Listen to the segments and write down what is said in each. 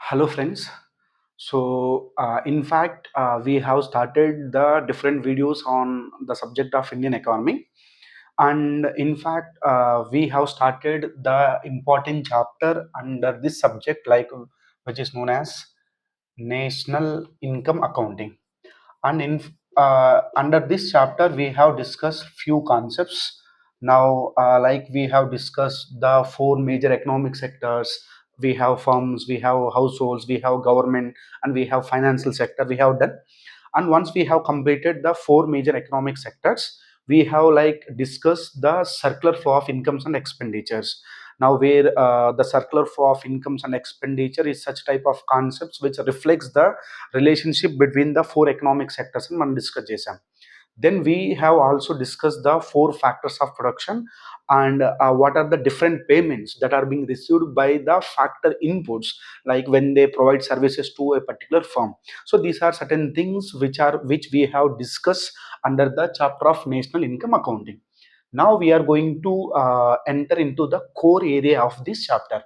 Hello, friends. In fact, we have started the different videos on the subject of Indian economy, and we have started the important chapter under this subject, which is known as national income accounting. And under this chapter, we have discussed few concepts. Now, we have discussed the four major economic sectors. We have firms, we have households, we have government, and we have financial sector. We have done, and once we have completed the four major economic sectors, we have discussed the circular flow of incomes and expenditures. Now, where the circular flow of incomes and expenditure is such type of concepts which reflects the relationship between the four economic sectors అని మనం discuss చేసాం. Then we have also discussed the four factors of production and what are the different payments that are being received by the factor inputs, like when they provide services to a particular firm. So these are certain things which we have discussed under the chapter of national income accounting. Now we are going to enter into the core area of this chapter.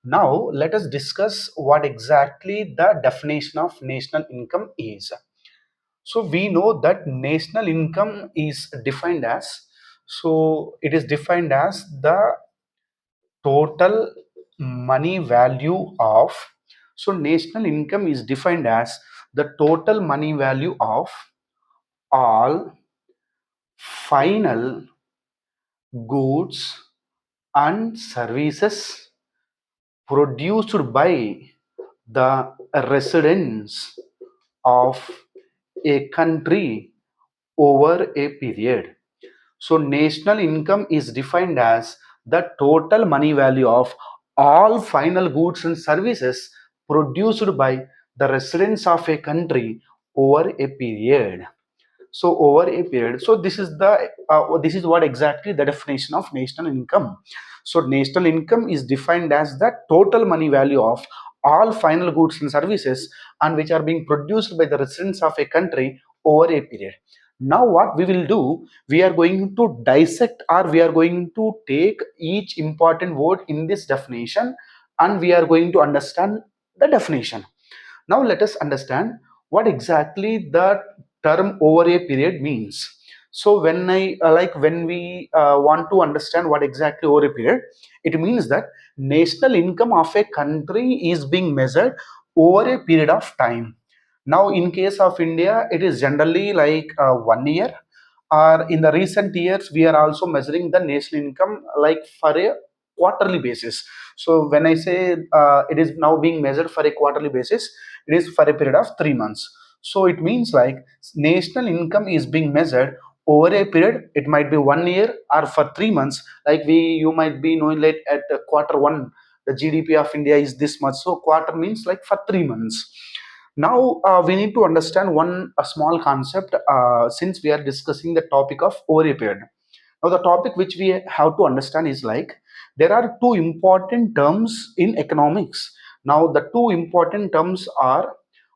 Now let us discuss what exactly the definition of national income is. So we know that national income is defined as, so it is defined as the total money value of, so national income is defined as the total money value of all final goods and services produced by the residents of a country over a period. So national income is defined as the total money value of all final goods and services produced by the residents of a country over a period. So over a period. So this is what exactly the definition of national income. So national income is defined as the total money value of all final goods and services and which are being produced by the residents of a country over a period. Now what we will do, we are going to dissect, or we are going to take each important word in this definition and we are going to understand the definition. Now let us understand what exactly the term over a period means. So when we want to understand what exactly over a period, it means that national income of a country is being measured over a period of time. Now in case of India, it is generally 1 year, or in the recent years we are also measuring the national income like for a quarterly basis. So when I say it is now being measured for a quarterly basis, it is for a period of 3 months. So it means like national income is being measured over a period. It might be 1 year or for 3 months. Like you might be knowing like at quarter one, the GDP of India is this much. So quarter means like for 3 months. Now we need to understand a small concept since we are discussing the topic of over a period. Now the topic which we have to understand is like there are two important terms in economics. Now the two important terms are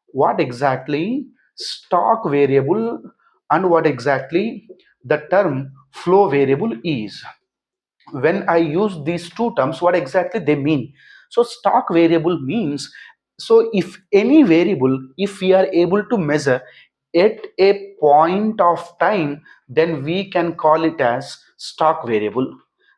what exactly stock variable and what exactly the term flow variable is. When I use these two terms, what exactly they mean? So stock variable means, so if any variable, if we are able to measure at a point of time, then we can call it as stock variable.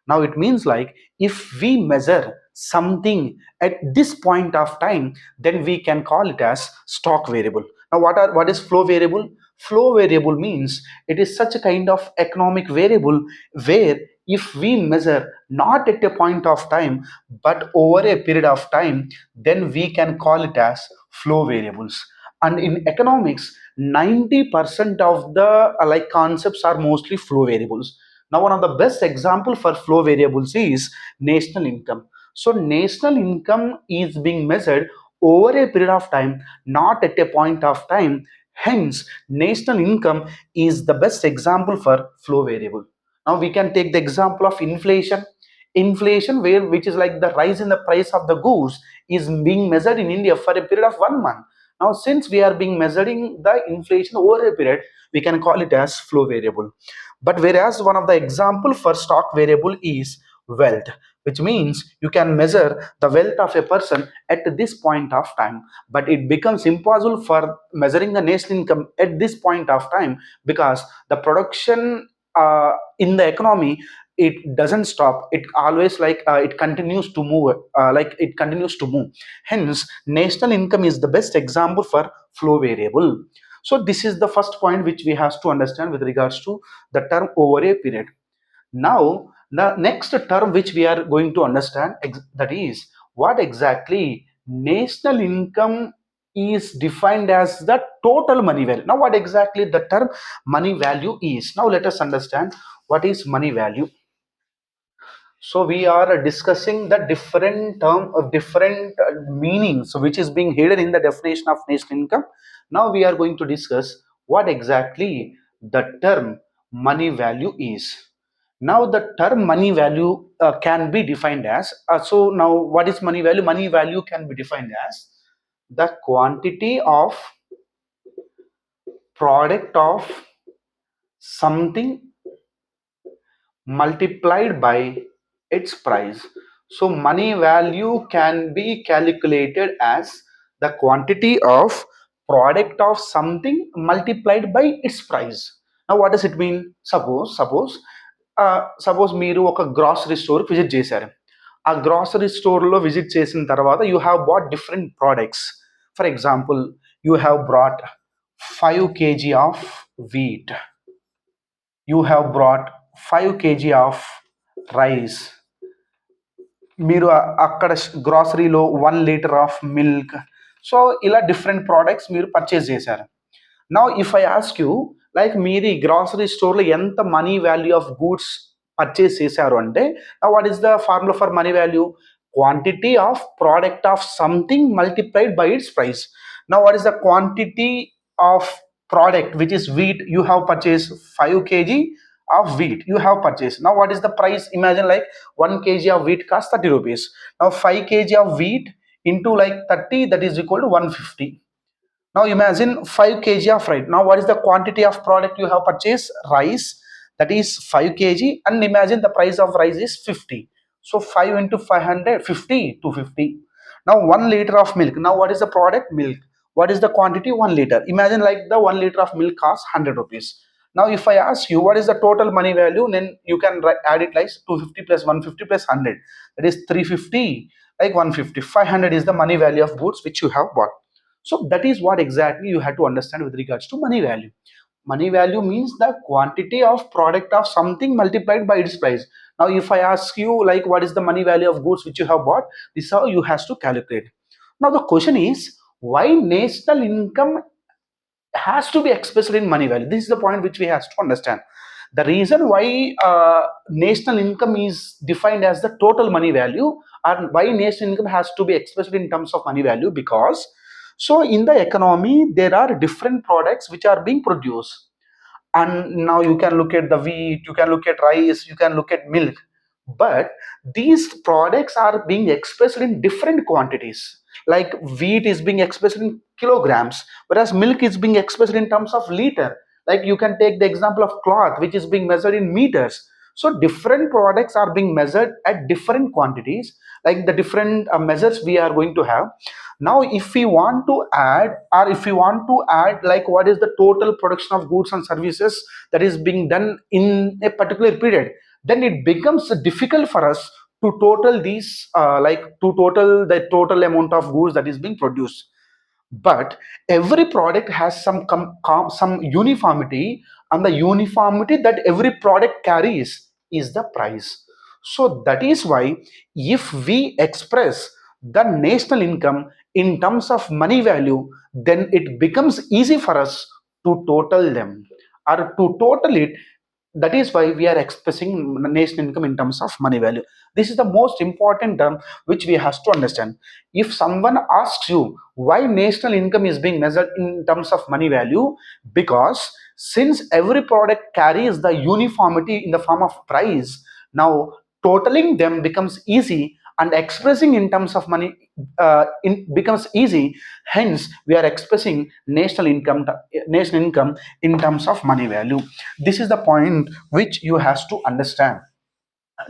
Now it means like if we measure something at this point of time, then we can call it as stock variable. Now what is flow variable? Flow variable means it is such a kind of economic variable where if we measure not at a point of time but over a period of time, then we can call it as flow variables. And in economics, 90% of the concepts are mostly flow variables. Now one of the best example for flow variables is national income. So national income is being measured over a period of time, not at a point of time. Hence national income is the best example for flow variable. Now we can take the example of inflation. Inflation, which is like the rise in the price of the goods, is being measured in India for a period of 1 month. Now since we are being measuring the inflation over a period, we can call it as flow variable. But whereas one of the example for stock variable is wealth. which means you can measure the wealth of a person at this point of time, but it becomes impossible for measuring the national income at this point of time, because the production in the economy, it doesn't stop. It always it continues to move, hence national income is the best example for flow variable. So this is the first point which we have to understand with regards to the term over a period. Now, the next term which we are going to understand, that is what exactly national income is defined as the total money value. Now, what exactly the term money value is? Now, let us understand what is money value. So we are discussing the different term of different meanings which is being hidden in the definition of national income. Now we are going to discuss what exactly the term money value is. Now the term money value can be defined as, so now what is money value? Money value can be defined as the quantity of product of something multiplied by its price. So money value can be calculated as the quantity of product of something multiplied by its price. Now what does it mean? Suppose మీరు ఒక grocery store visit చేశారు. ఆ grocery స్టోర్లో visit చేసిన తర్వాత you have bought different products. For example, you have brought 5 kg of wheat, you have brought 5 kg of rice, మీరు అక్కడ గ్రాసరీలో 1 litre of milk. So ఇలా డిఫరెంట్ ప్రోడక్ట్స్ మీరు పర్చేస్ చేశారు. Now if I ask you, like మీరు ఈ grocery స్టోర్లో ఎంత money value of goods purchase చేశారు అంటే, what is the formula for money value? Quantity of product of something multiplied by it's price. Now what is the quantity of product which is wheat? You have purchased 5 kg of wheat, you have purchased. Now what is the price? Imagine like 1 kg of wheat costs 30 rupees. Now 5 kg of wheat into like 30, that is equal to 150. Now imagine 5 kg of rice. Now what is the quantity of product you have purchased? Rice, that is 5 kg, and imagine the price of rice is 50. So 5 into 500, 50, 250. Now 1 liter of milk. Now what is the product? Milk. What is the quantity? 1 liter. Imagine like the 1 liter of milk costs 100 rupees. Now if I ask you what is the total money value, then you can add it like 250 plus 150 plus 100, that is 350, like 150. 500 is the money value of goods which you have bought. So that is what exactly you have to understand with regards to money value. Money value means the quantity of product of something multiplied by its price. Now if I ask you like what is the money value of goods which you have bought, this is how you have to calculate. Now the question is, why national income has to be expressed in money value? This is the point which we have to understand. The reason why national income is defined as the total money value, and why national income has to be expressed in terms of money value, because so in the economy there are different products which are being produced, and now you can look at the wheat, you can look at rice, you can look at milk, but these products are being expressed in different quantities. Like wheat is being expressed in kilograms, whereas milk is being expressed in terms of liter. Like you can take the example of cloth which is being measured in meters. So different products are being measured at different quantities, like the different measures we are going to have. Now if we want to add, or if we want to add like what is the total production of goods and services that is being done in a particular period, then it becomes difficult for us to total these to total the total amount of goods that is being produced. But every product has some uniformity, and the uniformity that every product carries is the price. So that is why if we express the national income in terms of money value, then it becomes easy for us to total them, or to total it. That is why we are expressing national income in terms of money value. This is the most important term which we have to understand. If someone asks you why national income is being measured in terms of money value, because since every product carries the uniformity in the form of price, now totaling them becomes easy, and expressing in terms of money becomes easy. Hence we are expressing national income in terms of money value. This is the point which you have to understand.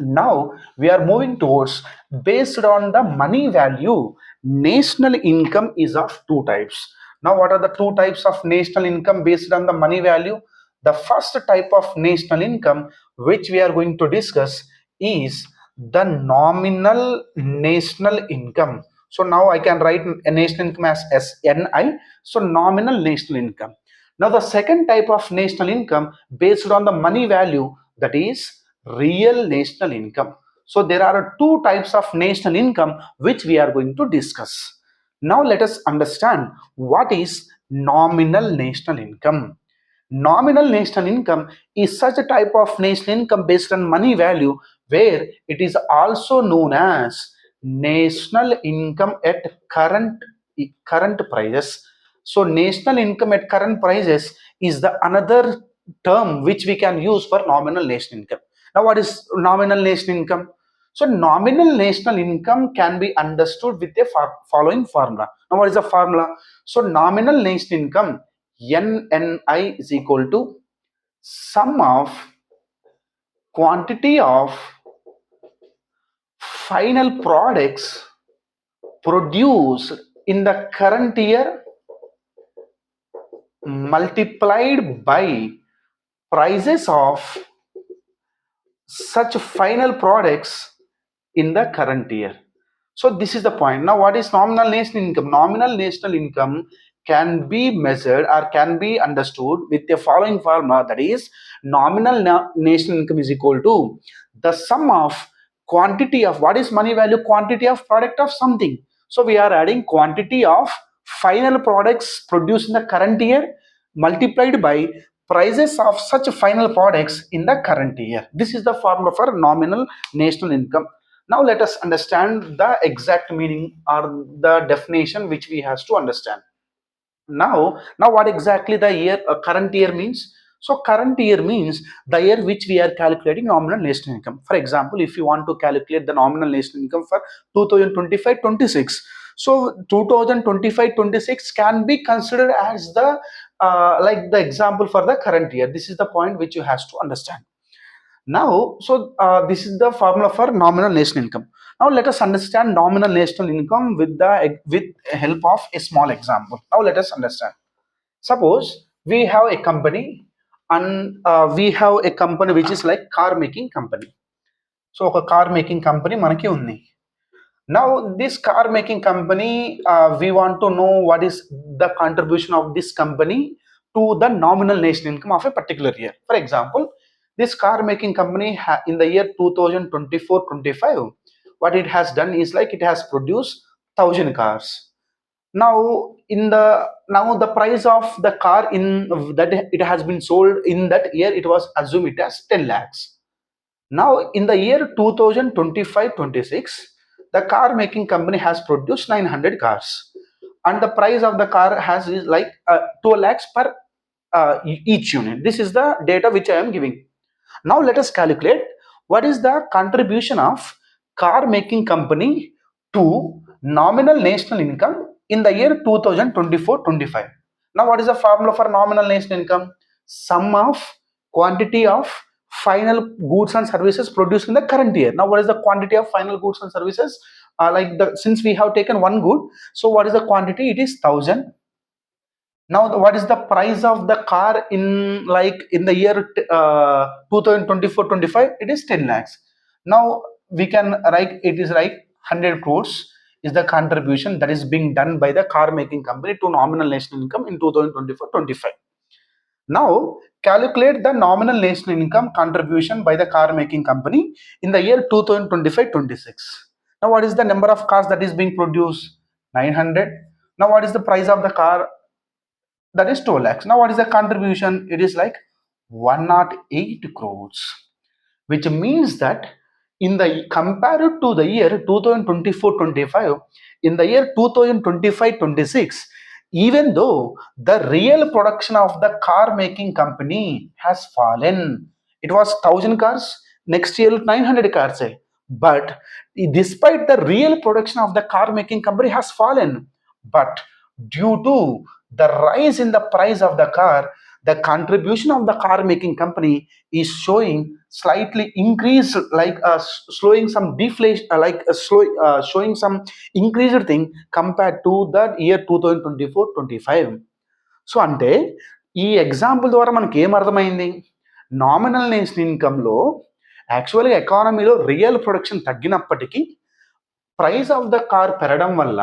Now we are moving towards, based on the money value, national income is of two types. Now what are the two types of national income based on the money value? The first type of national income which we are going to discuss is the nominal national income. So now I can write a national income as SNI. So nominal national income. Now the second type of national income based on the money value, that is real national income. So there are two types of national income which we are going to discuss. Now let us understand what is nominal national income. Nominal national income is such a type of national income based on money value where it is also known as national income at current prices. So national income at current prices is the another term which we can use for nominal national income. Now what is nominal national income? So nominal national income can be understood with the following formula. Now what is the formula? So nominal national income, NNI, is equal to sum of quantity of final products produced in the current year multiplied by prices of such final products in the current year. So this is the point. Now what is nominal national income? Nominal national income can be measured or can be understood with the following formula, that is nominal national income is equal to the sum of quantity of, what is money value? Quantity of product of something. So we are adding quantity of final products produced in the current year multiplied by prices of such final products in the current year. This is the formula for nominal national income. Now let us understand the exact meaning or the definition which we has to understand. Now what exactly the year current year means? So current year means the year which we are calculating nominal national income. For example, if you want to calculate the nominal national income for 2025-26, so 2025-26 can be considered as the like the example for the current year. This is the point which you has to understand. Now, so this is the formula for nominal national income. Now let us understand nominal national income with help of a small example. Now let us understand. Suppose we have a company, and we have a company which is like car making company. So a car making company manaki undi. Now this car making company, we want to know what is the contribution of this company to the nominal national income of a particular year. For example, this car making company in the year 2024-25, what it has done is like it has produced 1,000 cars. Now in the now the price of the car in that it has been sold in that year, it was assumed it as 10 lakhs. Now, in the year 2025-26, the car making company has produced 900 cars, and the price of the car has is like 2 lakhs per each unit. This is the data which I am giving. Now, let us calculate what is the contribution of car making company to nominal national income in the year 2024-25. Now, what is the formula for nominal national income? Sum of quantity of final goods and services produced in the current year. Now what is the quantity of final goods and services? Like the since we have taken one good, so what is the quantity? It is 1,000. Now what is the price of the car in like in the year 2024-25? It is 10 lakhs. Now we can write it is like 100 crores is the contribution that is being done by the car making company to nominal national income in 2024-25. Now, calculate the nominal national income contribution by the car making company in the year 2025-26. Now, what is the number of cars that is being produced? 900. Now, what is the price of the car? That is 2 lakhs. Now, what is the contribution? It is like 108 crores, which means that in the compared to the year 2024-25, in the year 2025-26, even though the real production of the car making company has fallen, it was 1,000 cars, next year 900 cars, but despite the real production of the car making company has fallen, but due to the rise in the price of the car, the contribution of the car making company is showing slightly increased, like slowing some deflation, showing some increased thing compared to the year 2024-25. So అంటే ఈ example ద్వారా మనకి ఏమర్థమైంది, nominal national ఇన్కంలో యాక్చువల్గా ఎకానమీలో real production తగ్గినప్పటికీ price of the car పెరగడం వల్ల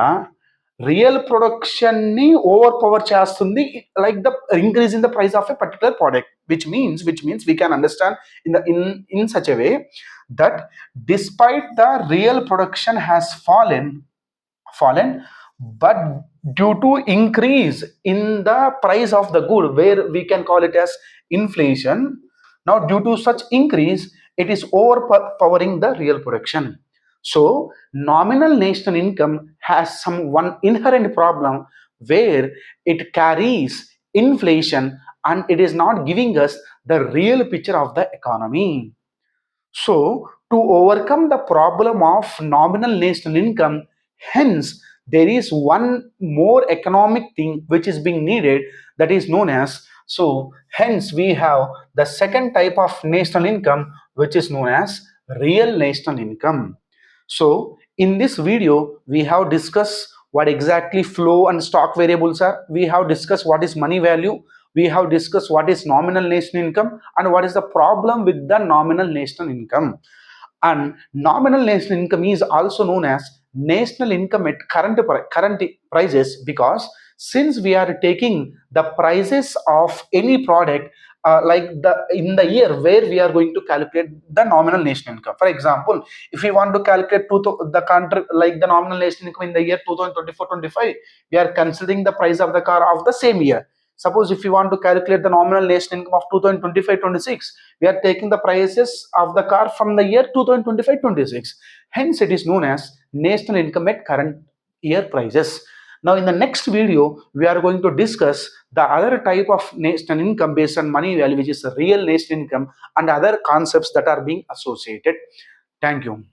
రియల్ ప్రొడక్షన్ని ఓవర్ పవర్ చేస్తుంది, like the increase in the price of a particular product, which means we can understand in such a way that despite the real production has fallen, but due to increase in the price of the good, where we can call it as inflation, now due to such increase it is overpowering the real production. So nominal national income has some one inherent problem where it carries inflation and it is not giving us the real picture of the economy. So to overcome the problem of nominal national income, hence there is one more economic thing which is being needed, that is known as, so hence we have the second type of national income which is known as real national income. So in this video we have discussed what exactly flow and stock variables are, we have discussed what is money value, we have discussed what is nominal national income and what is the problem with the nominal national income. And nominal national income is also known as national income at current prices, because since we are taking the prices of any product like in the year where we are going to calculate the nominal national income. For example, if we want to calculate the country, like the nominal national income in the year 2024-25, we are considering the price of the car of the same year. Suppose if you want to calculate the nominal national income of 2025-26, we are taking the prices of the car from the year 2025-26. Hence it is known as national income at current year prices. Now in the next video we are going to discuss the other type of national income based on money value, which is real national income, and other concepts that are being associated. Thank you.